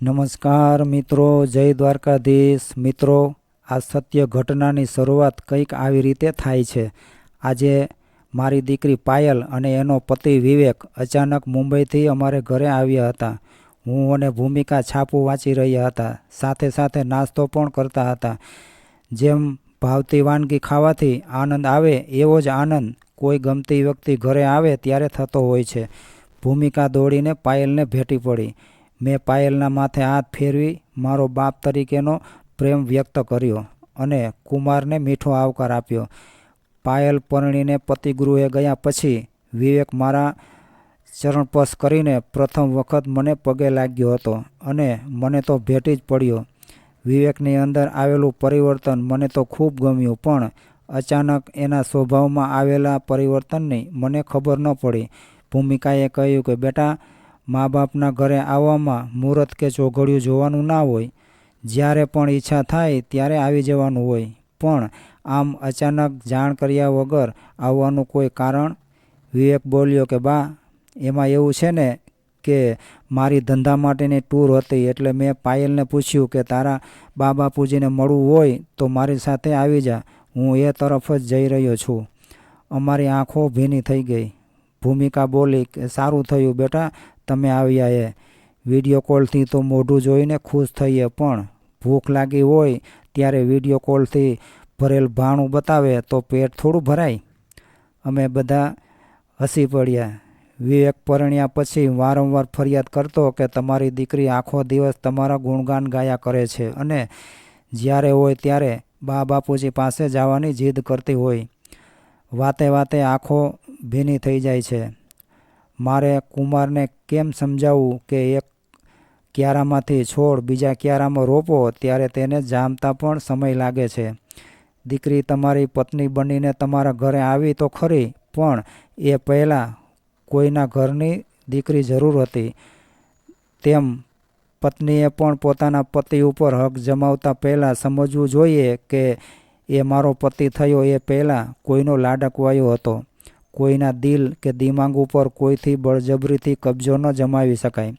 નમસ્કાર મિત્રો, જય દ્વારકાધીશ મિત્રો. આ સત્ય ઘટનાની શરૂઆત કંઈક આવી રીતે થાય છે. આજે મારી દીકરી પાયલ અને એનો પતિ વિવેક અચાનક મુંબઈથી અમારે ઘરે આવ્યા હતા. હું અને ભૂમિકા છાપું વાંચી રહ્યા હતા, સાથે સાથે નાસ્તો પણ કરતા હતા. જેમ ભાવતી વાનગી ખાવાથી આનંદ આવે એવો જ આનંદ કોઈ ગમતી વ્યક્તિ ઘરે આવે ત્યારે થતો હોય છે. ભૂમિકા દોડીને પાયલને ભેટી પડી. મેં પાયલના માથે હાથ ફેરવી મારો બાપ તરીકેનો પ્રેમ વ્યક્ત કર્યો અને કુમારને મીઠો આવકાર આપ્યો. પાયલ પરણીને પતિગૃહે ગયા પછી વિવેક મારા ચરણસ્પર્શ કરીને પ્રથમ વખત મને પગે લાગ્યો હતો અને મને તો ભેટી જ પડ્યો. વિવેકની અંદર આવેલું પરિવર્તન મને તો ખૂબ ગમ્યું, પણ અચાનક એના સ્વભાવમાં આવેલા પરિવર્તનની મને ખબર ન પડી. ભૂમિકાએ કહ્યું કે બેટા, મા બાપના ઘરે આવવામાં મુહૂર્ત કે ચોઘડિયું જોવાનું ના હોય. જ્યારે પણ ઈચ્છા થાય ત્યારે આવી જવાનું હોય, પણ આમ અચાનક જાણ કર્યા વગર આવવાનું કોઈ કારણ? વિવેક બોલ્યો કે બા, એમાં એવું છે ને કે મારી ધંધા માટેની ટૂર હતી, એટલે મેં પાયલને પૂછ્યું કે તારા બા બાપુજીને મળવું હોય તો મારી સાથે આવી જા, હું એ તરફ જ જઈ રહ્યો છું. અમારી આંખો ભીની થઈ ગઈ. ભૂમિકા બોલી કે સારું થયું બેટા તમે આવ્યા. એ વિડીયો કોલથી તો મોઢું જોઈને ખુશ થઈએ, પણ ભૂખ લાગી હોય ત્યારે વિડીયો કોલથી ભરેલ ભાણું બતાવે તો પેટ થોડું ભરાય. અમે બધા હસી પડ્યા. વિવેક પરણ્યા પછી વારંવાર ફરિયાદ કરતો કે તમારી દીકરી આખો દિવસ તમારા ગુણગાન ગાયા કરે છે અને જ્યારે હોય ત્યારે બા બાપુજી પાસે જવાની જીદ કરતી હોય. વાતે વાતે આંખો ભીની થઈ જાય છે. મારે કુમારને કેમ સમજાવવું કે એક ક્યારામાંથી છોડ બીજા ક્યારામાં રોપો ત્યારે તેને જામતા પણ સમય લાગે છે. દીકરી તમારી પત્ની બનીને તમારા ઘરે આવી તો ખરી, પણ એ પહેલાં કોઈના ઘરની દીકરી જરૂર હતી. તેમ પત્નીએ પણ પોતાના પતિ ઉપર હક જમાવતા પહેલાં સમજવું જોઈએ કે એ મારો પતિ થયો એ પહેલાં કોઈનો લાડકવાયો હતો. કોઈના દિલ કે દિમાગ ઉપર કોઈથી બળજબરીથી કબજો ન જમાવી શકાય.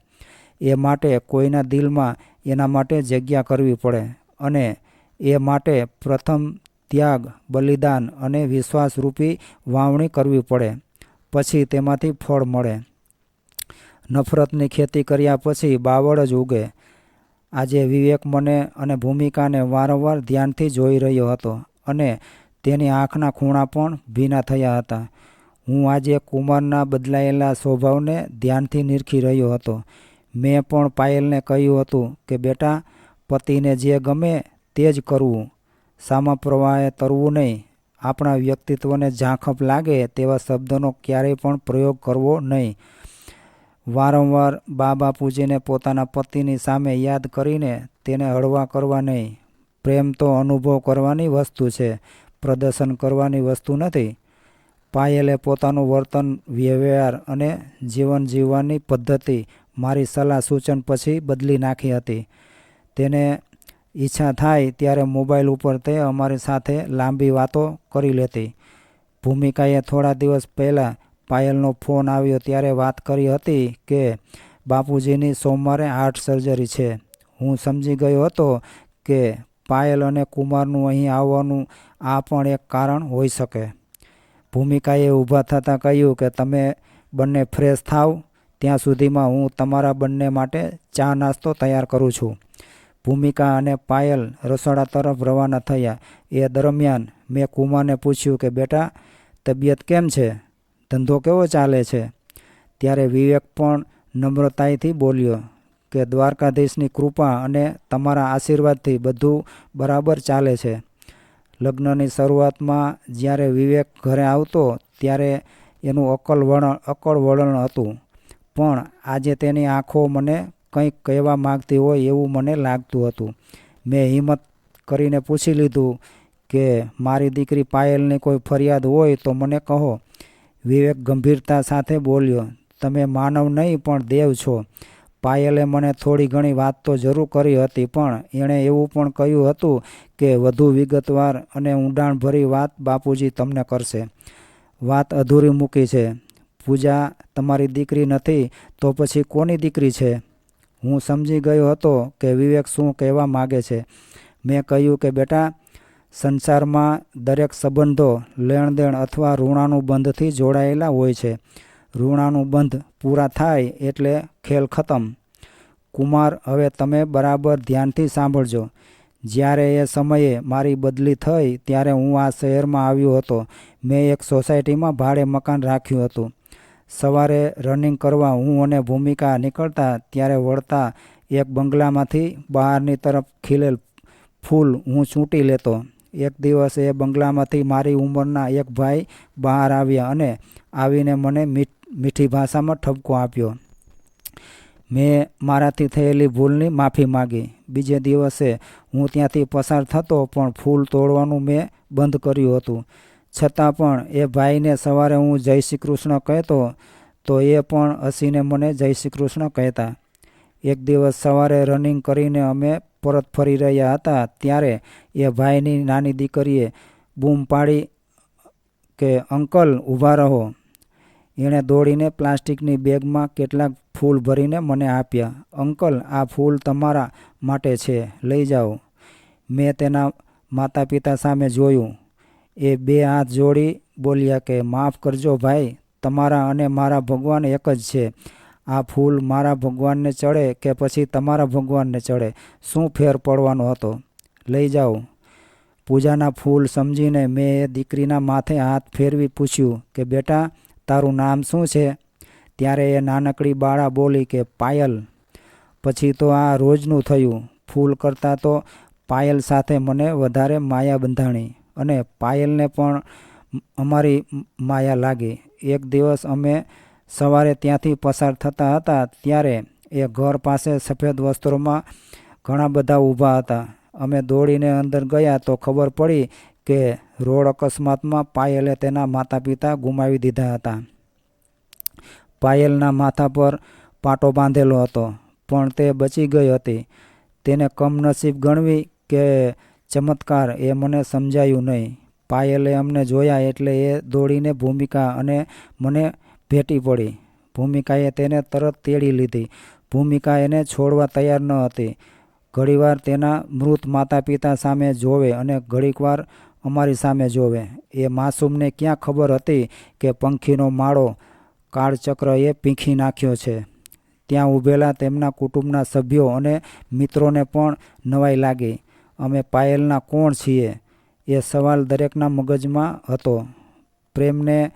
એ માટે કોઈના દિલમાં એના માટે જગ્યા કરવી પડે અને એ માટે પ્રથમ ત્યાગ, બલિદાન અને વિશ્વાસરૂપી વાવણી કરવી પડે, પછી તેમાંથી ફળ મળે. નફરતની ખેતી કર્યા પછી બાવળ જ ઉગે. આજે વિવેક મને અને ભૂમિકાને વારંવાર ધ્યાનથી જોઈ રહ્યો હતો અને તેની આંખના ખૂણા પણ ભીના થયા હતા. હું આજે કુમારના બદલાયેલા સ્વભાવને ધ્યાનથી નીરખી રહ્યો હતો. મેં પણ પાયલને કહ્યું હતું કે બેટા, પતિને જે ગમે તે જ કરવું, સામા પ્રવાહે તરવું નહીં. આપણા વ્યક્તિત્વને ઝાંખપ લાગે તેવા શબ્દોનો ક્યારેય પણ પ્રયોગ કરવો નહીં. વારંવાર બા બાપુજીને પોતાના પતિની સામે યાદ કરીને તેને હળવા કરવા નહીં. પ્રેમ તો અનુભવ કરવાની વસ્તુ છે, પ્રદર્શન કરવાની વસ્તુ નથી. પાયલે પોતાનું વર્તન, વ્યવહાર અને જીવન જીવવાની પદ્ધતિ મારી સલાહ સૂચન પછી બદલી નાખી હતી. તેને ઈચ્છા થાય ત્યારે મોબાઈલ ઉપર તે અમારી સાથે લાંબી વાતો કરી લેતી. ભૂમિકાએ થોડા દિવસ પહેલાં પાયલનો ફોન આવ્યો ત્યારે વાત કરી હતી કે બાપુજીની સોમવારે હાર્ટ સર્જરી છે. હું સમજી ગયો હતો કે પાયલ અને કુમારનું અહીં આવવાનું આ પણ એક કારણ હોઈ શકે. ભૂમિકાએ ઊભા થતાં કહ્યું કે તમે બંને ફ્રેશ થાવ ત્યાં સુધીમાં હું તમારા બંને માટે ચા નાસ્તો તૈયાર કરું છું. ભૂમિકા અને પાયલ રસોડા તરફ રવાના થયા. એ દરમિયાન મેં કુમારને પૂછ્યું કે બેટા, તબિયત કેમ છે? ધંધો કેવો ચાલે છે? ત્યારે વિવેક પણ નમ્રતાથી બોલ્યો કે દ્વારકાધીશની કૃપા અને તમારા આશીર્વાદથી બધું બરાબર ચાલે છે. લગ્નની શરૂઆતમાં જ્યારે વિવેક ઘરે આવતો ત્યારે એનું અકળ વલણ હતું, પણ આજે તેની આંખો મને કંઈક કહેવા માગતી હોય એવું મને લાગતું હતું. મેં હિંમત કરીને પૂછી લીધું કે મારી દીકરી પાયલની કોઈ ફરિયાદ હોય તો મને કહો. વિવેક ગંભીરતા સાથે બોલ્યો, તમે માનવ નહીં પણ દેવ છો. પાયલે મને થોડી ઘણી વાત તો જરૂર કરી હતી, પણ એણે એવું પણ કહ્યું હતું કે વધુ વિગતવાર અને ઊંડાણભરી વાત બાપુજી તમને કરશે. વાત અધૂરી મૂકી છે. પૂજા તમારી દીકરી નથી તો પછી કોની દીકરી છે? હું સમજી ગયો હતો કે વિવેક શું કહેવા માગે છે. મેં કહ્યું કે બેટા, સંસારમાં દરેક સંબંધો લેણદેણ અથવા ઋણાનુબંધથી જોડાયેલા હોય છે. ઋણાનુબંધ પૂરા થાય એટલે ખેલ ખતમ. કુમાર, હવે તમે બરાબર ધ્યાનથી સાંભળજો. જ્યારે એ સમયે મારી બદલી થઈ ત્યારે હું આ શહેરમાં આવ્યો હતો. મેં એક સોસાયટીમાં ભાડે મકાન રાખ્યું હતું. સવારે રનિંગ કરવા હું અને ભૂમિકા નીકળતા ત્યારે વળતા એક બંગલામાંથી બહારની તરફ ખીલેલ ફૂલ હું ચૂંટી લેતો. એક દિવસ એ બંગલામાંથી મારી ઉંમરના એક ભાઈ બહાર આવ્યા અને આવીને મને મીઠી ભાષામાં ઠપકો આપ્યો. મેં મારાથી થયેલી ભૂલની માફી માગી. બીજે દિવસે હું ત્યાંથી પસાર થતો પણ ફૂલ તોડવાનું મેં બંધ કર્યું હતું. છતાં પણ એ ભાઈને સવારે હું જય શ્રી કૃષ્ણ કહેતો તો એ પણ હસીને મને જય શ્રી કૃષ્ણ કહેતા. એક દિવસ સવારે રનિંગ કરીને અમે પરત ફરી રહ્યા હતા ત્યારે એ ભાઈની નાની દીકરીએ બૂમ પાડી કે અંકલ ઊભા રહો. એણે દોડીને પ્લાસ્ટિકની બેગમાં કેટલાક ફૂલ ભરીને મને આપ્યા. અંકલ, આ ફૂલ તમારા માટે છે, લઈ જાઓ. મેં તેના માતા પિતા સામે જોયું. એ બે હાથ જોડી બોલ્યા કે માફ કરજો ભાઈ, તમારા અને મારા ભગવાન એક જ છે. આ ફૂલ મારા ભગવાનને ચડે કે પછી તમારા ભગવાનને ચડે, શું ફેર પડવાનો હતો? લઈ જાઓ. પૂજાના ફૂલ સમજીને મેં એ દીકરીના માથે હાથ ફેરવી પૂછ્યું કે બેટા, તારું નામ શું છે? ત્યારે એ નાનકડી બાળા બોલી કે પાયલ. પછી તો આ રોજનું થયું. ફૂલ કરતાં તો પાયલ સાથે મને વધારે માયા બંધાણી અને પાયલને પણ અમારી માયા લાગી. એક દિવસ અમે સવારે ત્યાંથી પસાર થતા હતા ત્યારે એ ઘર પાસે સફેદ વસ્ત્રોમાં ઘણા બધા ઊભા હતા. અમે દોડીને અંદર ગયા તો ખબર પડી કે રોડ અકસ્માતમાં પાયલે તેના માતા પિતા ગુમાવી દીધા હતા. પાયલના માથા પર પાટો બાંધેલો હતો પણ તે બચી ગઈ હતી. તેને કમનસીબ ગણવી કે ચમત્કાર એ મને સમજાયું નહીં. પાયલે અમને જોયા એટલે એ દોડીને ભૂમિકા અને મને ભેટી પડી. ભૂમિકાએ તેને તરત તેડી લીધી. ભૂમિકા એને છોડવા તૈયાર ન હતી. ઘણીવાર તેના મૃત માતા પિતા સામે જોવે અને ઘણીવાર અમારી સામે જોવે. એ માસૂમને ક્યાં ખબર હતી કે પંખીનો માળો કાળચક્ર એ પીંખી નાખ્યો છે. ત્યાં ઊભેલા તેમના કુટુંબના સભ્યો અને મિત્રોને પણ નવાઈ લાગી. અમે પાયલના કોણ છીએ? એ સવાલ દરેકના મગજમાં હતો. પ્રેમને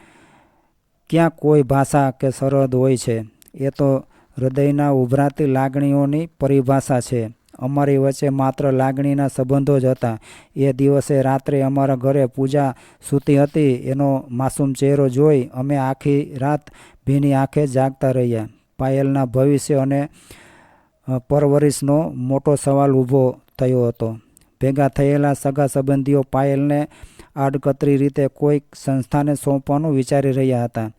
ક્યાં કોઈ ભાષા કે સરહદ હોય છે? એ તો હૃદયના ઉભરાતી લાગણીઓની પરિભાષા છે. અમારી વચ્ચે માત્ર લાગણીના સંબંધો જ હતા. એ દિવસે રાત્રે અમારા ઘરે પૂજા સૂતી હતી. એનો માસૂમ ચહેરો જોઈ અમે આખી રાત ભીની આંખે જાગતા રહ્યા. પાયલના ભવિષ્ય અને પરવરિશનો મોટો સવાલ ઊભો થયો હતો. ભેગા થયેલા સગા સંબંધીઓ પાયલને આડકતરી રીતે કોઈક સંસ્થાને સોંપવાનું વિચારી રહ્યા હતા.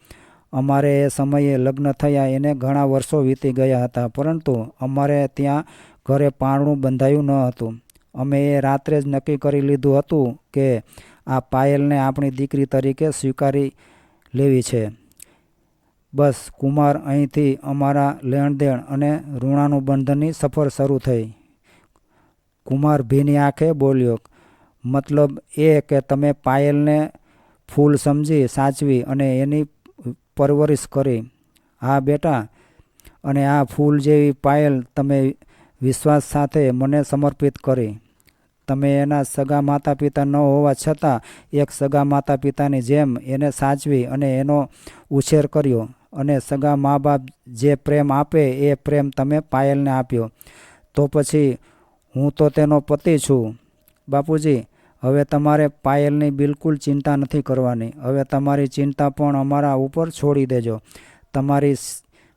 અમારે એ સમયે લગ્ન થયા એને ઘણા વર્ષો વીતી ગયા હતા, પરંતુ અમારે ત્યાં ઘરે પારણું બંધાયું ન હતું. અમે એ રાત્રે જ નક્કી કરી લીધું હતું કે આ પાયલને આપણી દીકરી તરીકે સ્વીકારી લેવી છે. બસ કુમાર, અહીંથી અમારા લેણદેણ અને ઋણાનુબંધની સફર શરૂ થઈ. કુમાર ભીની આંખે બોલ્યો, મતલબ એ કે તમે પાયલને ફૂલ સમજી સાચવી અને એની પરવરિશ કરી? હા બેટા, અને આ ફૂલ જેવી પાયલ તમે વિશ્વાસ સાથે મને સમર્પિત કરી. તમે એના સગા માતા પિતા ન હોવા છતાં એક સગા માતા પિતાની જેમ એને સાચવી અને એનો ઉછેર કર્યો, અને સગા મા બાપ જે પ્રેમ આપે એ પ્રેમ તમે પાયલને આપ્યો. તો પછી હું તો તેનો પતિ છું. બાપુજી, હવે તમારે પાયલની બિલકુલ ચિંતા નથી કરવાની. હવે તમારી ચિંતા પણ અમારા ઉપર છોડી દેજો. તમારી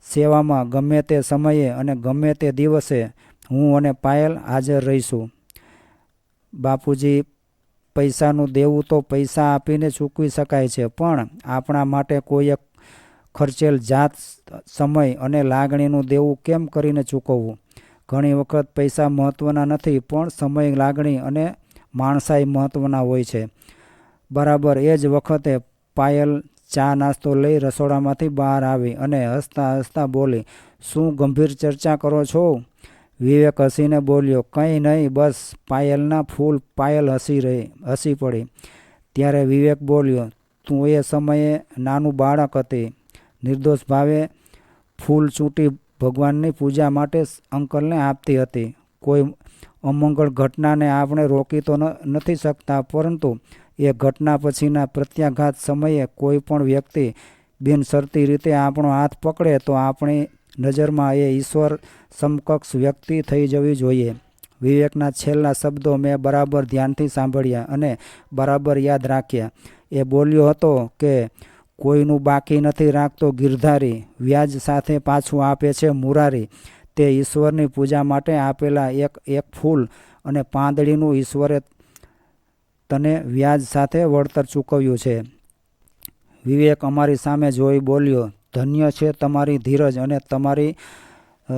સેવામાં ગમે તે સમયે અને ગમે તે દિવસે હું અને પાયલ હાજર રહીશું. બાપુજી, પૈસાનું દેવું તો પૈસા આપીને ચૂકવી શકાય છે, પણ આપણા માટે કોઈ એક ખર્ચેલ જાત, સમય અને લાગણીનું દેવું કેમ કરીને ચૂકવવું? ઘણી વખત પૈસા મહત્ત્વના નથી, પણ સમય, લાગણી અને માણસાઈ મહત્ત્વના હોય છે. બરાબર એ જ વખતે પાયલ ચા નાસ્તો લઈ રસોડામાંથી બહાર આવી અને હસતા હસતા બોલી, શું ગંભીર ચર્ચા કરો છો? વિવેક હસીને બોલ્યો, કંઈ નહીં, બસ પાયલના ફૂલ. પાયલ હસી પડી. ત્યારે વિવેક બોલ્યો, તું એ સમયે નાનું બાળક હતી, નિર્દોષ ભાવે ફૂલ ચૂંટી ભગવાનની પૂજા માટે અંકલને આપતી હતી. કોઈ અમંગળ ઘટનાને આપણે રોકી તો નથી શકતા, પરંતુ એ ઘટના પછીના પ્રત્યાઘાત સમયે કોઈ પણ વ્યક્તિ બિનશરતી રીતે આપણો હાથ પકડે તો આપણી નજરમાં એ ઈશ્વર સમકક્ષ વ્યક્તિ થઈ જવી જોઈએ. વિવેકના છેલ્લા શબ્દો મેં બરાબર ધ્યાનથી સાંભળ્યા અને બરાબર યાદ રાખ્યા. એ બોલ્યો હતો કે કોઈનું બાકી નથી રાખતો ગિરધારી, વ્યાજ સાથે પાછું આપે છે મુરારી. તે ઈશ્વરની પૂજા માટે આપેલા એક ફૂલ અને પાંદડીનું ઈશ્વરે તને વ્યાજ સાથે વળતર ચૂકવ્યું છે. વિવેક અમારી સામે જોઈ બોલ્યો, ધન્ય છે તમારી ધીરજ અને તમારી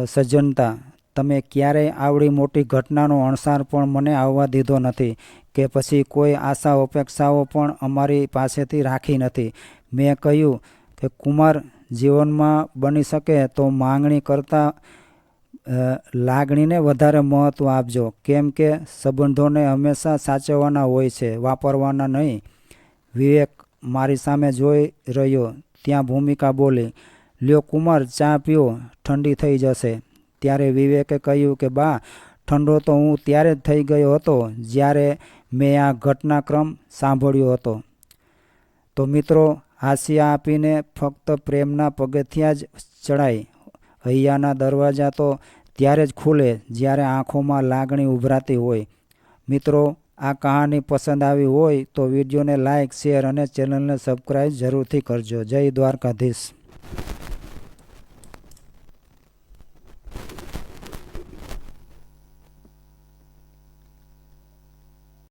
સજ્જનતા. તમે ક્યારેય આવડી મોટી ઘટનાનો અણસાર પણ મને આવવા દીધો નથી કે પછી કોઈ આશા અપેક્ષાઓ પણ અમારી પાસેથી રાખી નથી. મેં કહ્યું કે કુમાર, જીવનમાં બની શકે તો માંગણી કરતાં લાગણીને વધારે મહત્ત્વ આપજો, કેમ કે સંબંધોને હંમેશા સાચવવાના હોય છે, વાપરવાના નહીં. વિવેક મારી સામે જોઈ રહ્યો. ત્યાં ભૂમિકા બોલી, લ્યો કુમાર, ચા પીઓ, ઠંડી થઈ જશે. ત્યારે વિવેકે કહ્યું કે બા, ઠંડો તો હું ત્યારે જ થઈ ગયો હતો જ્યારે મેં આ ઘટનાક્રમ સાંભળ્યો હતો. તો મિત્રો, હાસ્ય આપીને ફક્ત પ્રેમના પગથિયાં જ ચડાય. હૈયાના દરવાજા તો ત્યારે જ ખુલે જ્યારે આંખોમાં લાગણી ઉભરાતી હોય. મિત્રો, આ કહાની પસંદ આવી હોય તો વિડીયોને લાઇક, શેર અને ચેનલને સબસ્ક્રાઈબ જરૂરથી કરજો. જય દ્વારકાધીશ.